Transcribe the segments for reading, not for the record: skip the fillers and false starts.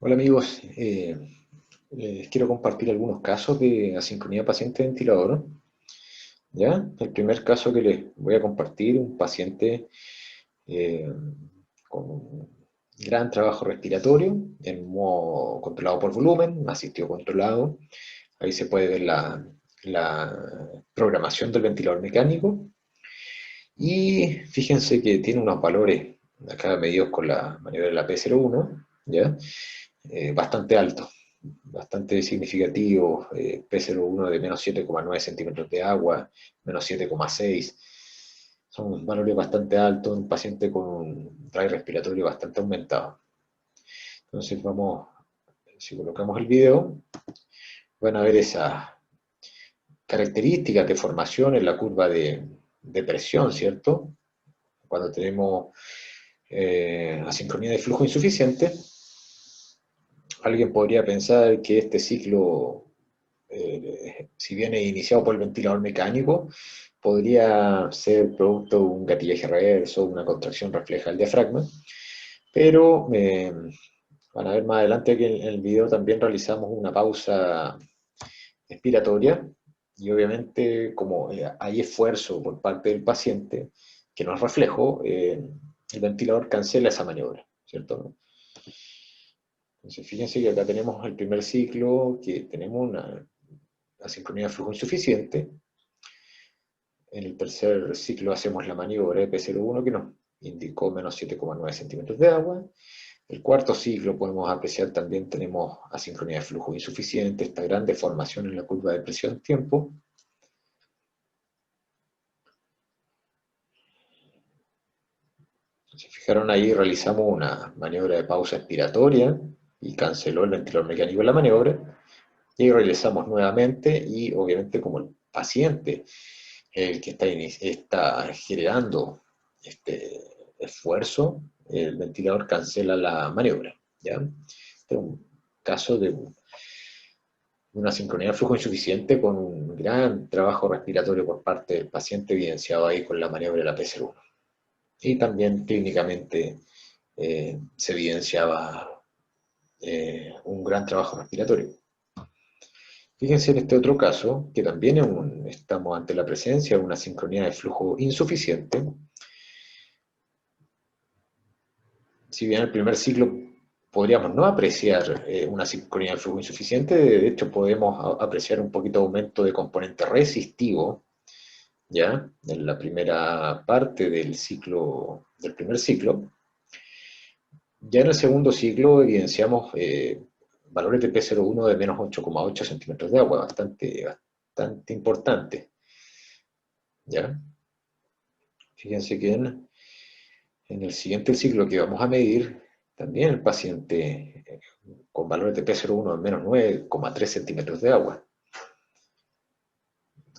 Hola amigos, les quiero compartir algunos casos de asincronía paciente-ventilador. ¿Ya? El primer caso que les voy a compartir, un paciente eh, con un gran trabajo respiratorio, en modo controlado por volumen, asistido controlado. Ahí se puede ver la programación del ventilador mecánico. Y fíjense que tiene unos valores, acá medidos con la maniobra de la P01, ¿ya? Bastante altos, bastante significativo, P01 de menos 7,9 centímetros de agua, menos 7,6. Son valores bastante altos, un paciente con un drive respiratorio bastante aumentado. Entonces vamos, si colocamos el video, van a ver esas características de formación en la curva de presión, ¿cierto? Cuando tenemos asincronía de flujo insuficiente, alguien podría pensar que este ciclo, si bien es iniciado por el ventilador mecánico, podría ser producto de un gatillaje reverso, una contracción refleja del diafragma, pero van a ver más adelante que en el video también realizamos una pausa expiratoria y obviamente como hay esfuerzo por parte del paciente, que no es reflejo, el ventilador cancela esa maniobra, ¿cierto? Entonces fíjense que acá tenemos el primer ciclo, que tenemos una asincronía de flujo insuficiente. En el tercer ciclo hacemos la maniobra EP01 que nos indicó menos 7,9 centímetros de agua. El cuarto ciclo podemos apreciar también tenemos asincronía de flujo insuficiente, esta gran deformación en la curva de presión-tiempo. Si fijaron ahí, realizamos una maniobra de pausa expiratoria y canceló el ventilador mecánico en la maniobra. Y regresamos nuevamente y obviamente como el paciente el que está generando este esfuerzo, el ventilador cancela la maniobra. ¿Ya? Este es un caso de una sincronía de flujo insuficiente con un gran trabajo respiratorio por parte del paciente evidenciado ahí con la maniobra de la P01. Y también clínicamente se evidenciaba un gran trabajo respiratorio. Fíjense en este otro caso, que también estamos ante la presencia de una sincronía de flujo insuficiente. Si bien en el primer ciclo podríamos no apreciar una sincronía de flujo insuficiente, de hecho podemos apreciar un poquito de aumento de componente resistivo, ¿ya? En la primera parte del ciclo, del primer ciclo. Ya en el segundo ciclo evidenciamos valores de P01 de menos 8,8 centímetros de agua, bastante importante, ¿ya? Fíjense que en el siguiente ciclo que vamos a medir, también el paciente con valores de P01 de menos 9,3 centímetros de agua,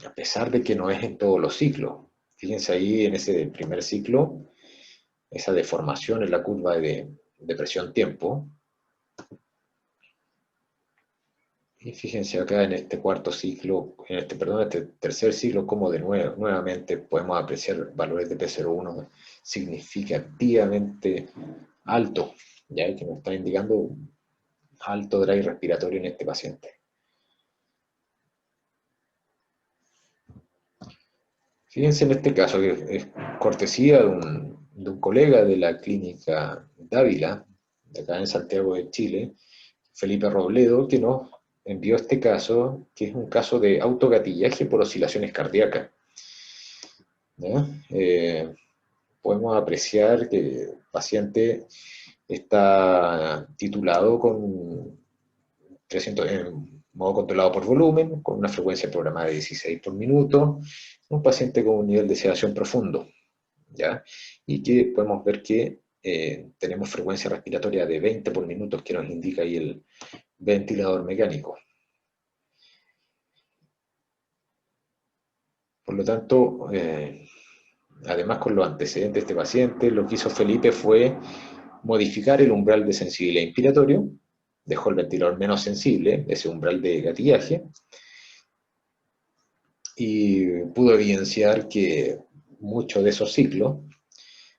a pesar de que no es en todos los ciclos. Fíjense ahí en ese primer ciclo, esa deformación en la curva de presión-tiempo. Y fíjense acá en este cuarto ciclo, este tercer ciclo, como de nuevo, nuevamente podemos apreciar valores de P01 significativamente altos, ya que nos está indicando un alto drive respiratorio en este paciente. Fíjense en este caso, que es cortesía de un colega de la clínica Dávila, de acá en Santiago de Chile, Felipe Robledo, que nos envió este caso, que es un caso de autogatillaje por oscilaciones cardíacas. ¿Ya? Podemos apreciar que el paciente está titulado con 300, en modo controlado por volumen, con una frecuencia programada de 16 por minuto, un paciente con un nivel de sedación profundo, ¿ya? Y que podemos ver que tenemos frecuencia respiratoria de 20 por minuto, que nos indica ahí el ventilador mecánico. Por lo tanto, además con los antecedentes de este paciente, lo que hizo Felipe fue modificar el umbral de sensibilidad inspiratorio, dejó el ventilador menos sensible, ese umbral de gatillaje, y pudo evidenciar que muchos de esos ciclos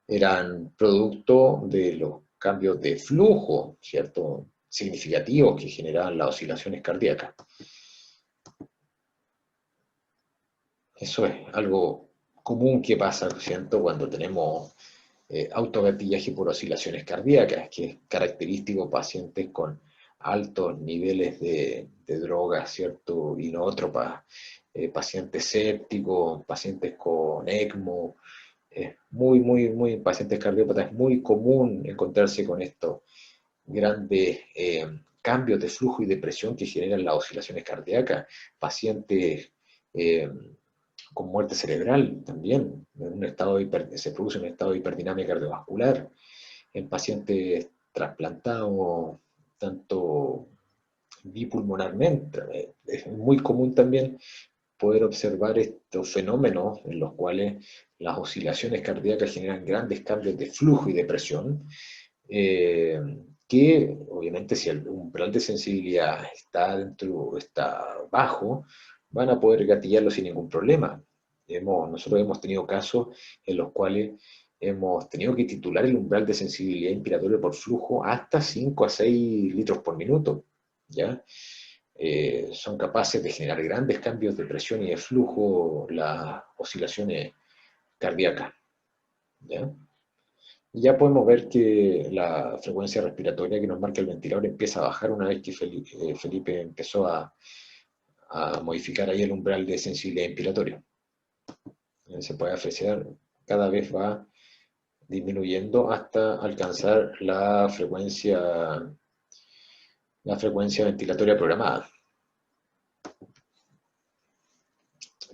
eran producto de los cambios de flujo, ¿cierto? significativos que generan las oscilaciones cardíacas. Eso es algo común que pasa, ¿cierto?, cuando tenemos autogatillaje por oscilaciones cardíacas, que es característico de pacientes con altos niveles de drogas, ¿cierto?, inótropas, pacientes sépticos, pacientes con ECMO, pacientes cardiópatas, es muy común encontrarse con estos grandes cambios de flujo y de presión que generan las oscilaciones cardíacas, pacientes eh, con muerte cerebral también, en un estado se produce un estado de hiperdinámica cardiovascular, en pacientes trasplantados, tanto bipulmonarmente. Es muy común también poder observar estos fenómenos en los cuales las oscilaciones cardíacas generan grandes cambios de flujo y de presión, eh, que obviamente si el umbral de sensibilidad está dentro, está bajo, van a poder gatillarlo sin ningún problema. Nosotros hemos tenido casos en los cuales hemos tenido que titular el umbral de sensibilidad inspiratoria por flujo hasta 5 a 6 litros por minuto, ¿ya? Son capaces de generar grandes cambios de presión y de flujo las oscilaciones cardíacas, ¿ya? Y ya podemos ver que la frecuencia respiratoria que nos marca el ventilador empieza a bajar una vez que Felipe empezó a modificar ahí el umbral de sensibilidad inspiratoria. Se puede apreciar, cada vez va disminuyendo hasta alcanzar la frecuencia ventilatoria programada.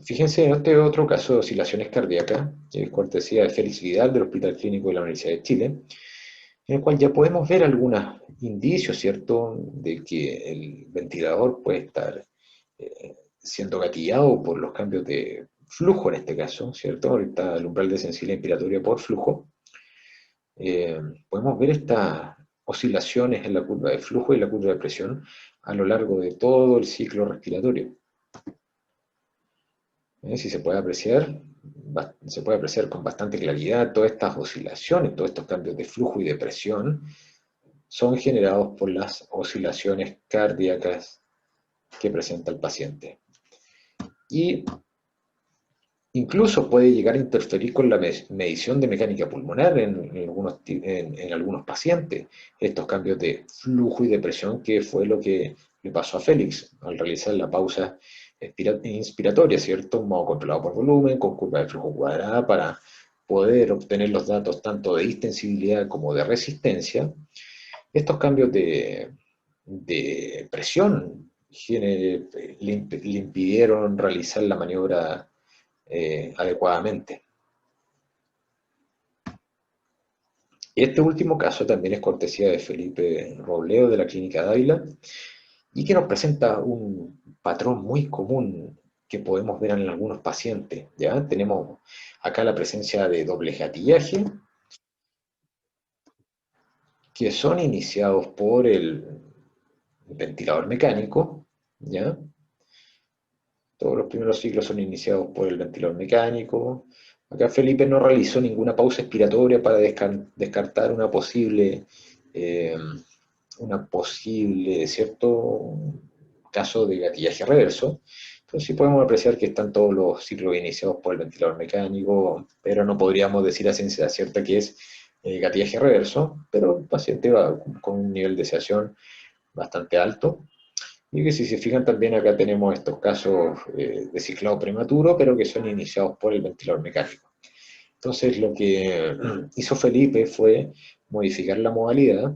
Fíjense en este otro caso de oscilaciones cardíacas, que es cortesía de Félix Vidal del Hospital Clínico de la Universidad de Chile, en el cual ya podemos ver algunos indicios, ¿cierto?, de que el ventilador puede estar siendo gatillado por los cambios de flujo en este caso, ¿cierto? Ahorita el umbral de sensibilidad inspiratoria por flujo. Podemos ver estas oscilaciones en la curva de flujo y la curva de presión a lo largo de todo el ciclo respiratorio. Si se puede apreciar con bastante claridad todas estas oscilaciones, todos estos cambios de flujo y de presión son generados por las oscilaciones cardíacas que presenta el paciente. Y incluso puede llegar a interferir con la medición de mecánica pulmonar en algunos pacientes, estos cambios de flujo y de presión, que fue lo que le pasó a Félix al realizar la pausa inspiratoria, ¿cierto? Un modo controlado por volumen, con curva de flujo cuadrada, para poder obtener los datos tanto de distensibilidad como de resistencia. Estos cambios de presión le impidieron realizar la maniobra adecuadamente. Este último caso también es cortesía de Felipe Robledo de la Clínica Dávila y que nos presenta un patrón muy común que podemos ver en algunos pacientes. ¿Ya? Tenemos acá la presencia de doble gatillaje, que son iniciados por el ventilador mecánico, ¿ya? Todos los primeros ciclos son iniciados por el ventilador mecánico. Acá Felipe no realizó ninguna pausa expiratoria para descartar eh, ¿cierto?, caso de gatillaje reverso. Entonces sí podemos apreciar que están todos los ciclos iniciados por el ventilador mecánico, pero no podríamos decir a ciencia cierta que es gatillaje reverso, pero el paciente va con un nivel de sedación bastante alto. Y que si se fijan también acá tenemos estos casos de ciclado prematuro, pero que son iniciados por el ventilador mecánico. Entonces lo que hizo Felipe fue modificar la modalidad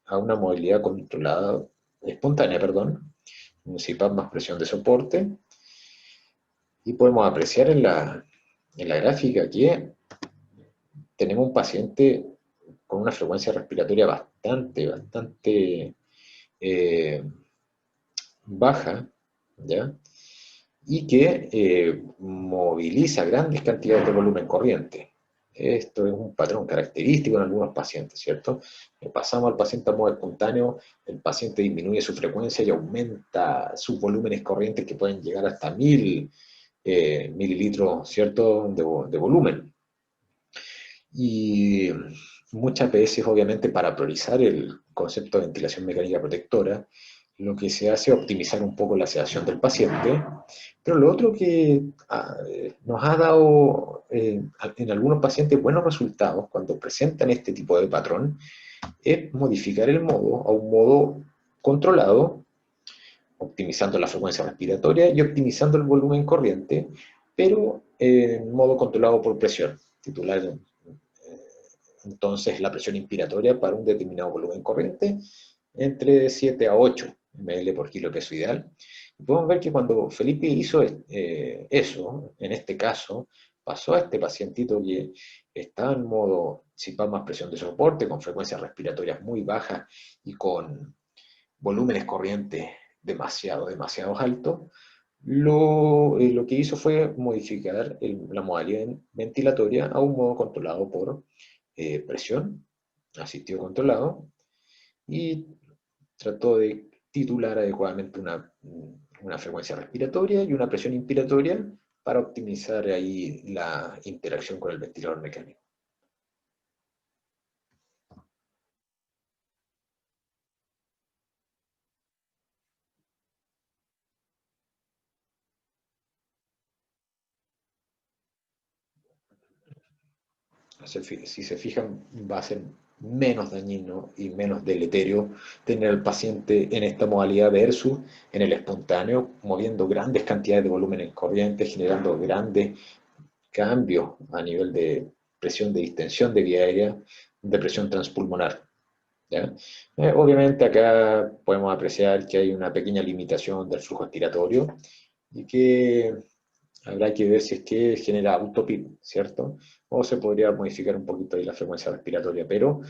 a una modalidad controlada, espontánea, perdón, un CPAP más presión de soporte, y podemos apreciar en la gráfica que tenemos un paciente con una frecuencia respiratoria bastante baja, ¿ya? Y que moviliza grandes cantidades de volumen corriente. Esto es un patrón característico en algunos pacientes, ¿cierto? Pasamos al paciente a modo espontáneo, el paciente disminuye su frecuencia y aumenta sus volúmenes corrientes que pueden llegar hasta 1000 mililitros, ¿cierto?, de volumen. Y muchas veces, obviamente, para priorizar el concepto de ventilación mecánica protectora, lo que se hace es optimizar un poco la sedación del paciente, pero lo otro que nos ha dado en algunos pacientes buenos resultados cuando presentan este tipo de patrón es modificar el modo a un modo controlado, optimizando la frecuencia respiratoria y optimizando el volumen corriente, pero en modo controlado por presión. Titular entonces la presión inspiratoria para un determinado volumen corriente entre 7 a 8 ml por kilo peso ideal. Y podemos ver que cuando Felipe hizo eso, en este caso, pasó a este pacientito que estaba en modo CPAP más presión de soporte, con frecuencias respiratorias muy bajas y con volúmenes corrientes demasiado altos, lo que hizo fue modificar la modalidad ventilatoria a un modo controlado por presión, asistido controlado, y trató de titular adecuadamente una frecuencia respiratoria y una presión inspiratoria para optimizar ahí la interacción con el ventilador mecánico. Si se fijan, va a ser menos dañino y menos deleterio tener al paciente en esta modalidad versus en el espontáneo, moviendo grandes cantidades de volúmenes corrientes, generando grandes cambios a nivel de presión de distensión de vía aérea, de presión transpulmonar. ¿Ya? Obviamente acá podemos apreciar que hay una pequeña limitación del flujo expiratorio y que habrá que ver si es que genera autopip, ¿cierto? O se podría modificar un poquito ahí la frecuencia respiratoria, pero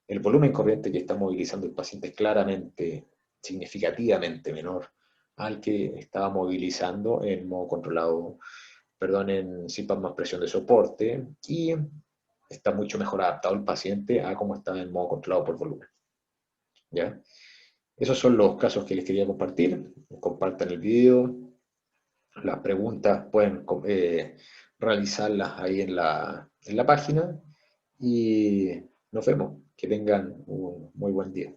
el volumen corriente que está movilizando el paciente es claramente, significativamente menor al que estaba movilizando en modo controlado, perdón, en CPAP más presión de soporte, y está mucho mejor adaptado el paciente a cómo está en modo controlado por volumen. ¿Ya? Esos son los casos que les quería compartir. Compartan el video. Las preguntas pueden realizarlas ahí en la página y nos vemos. Que tengan un muy buen día.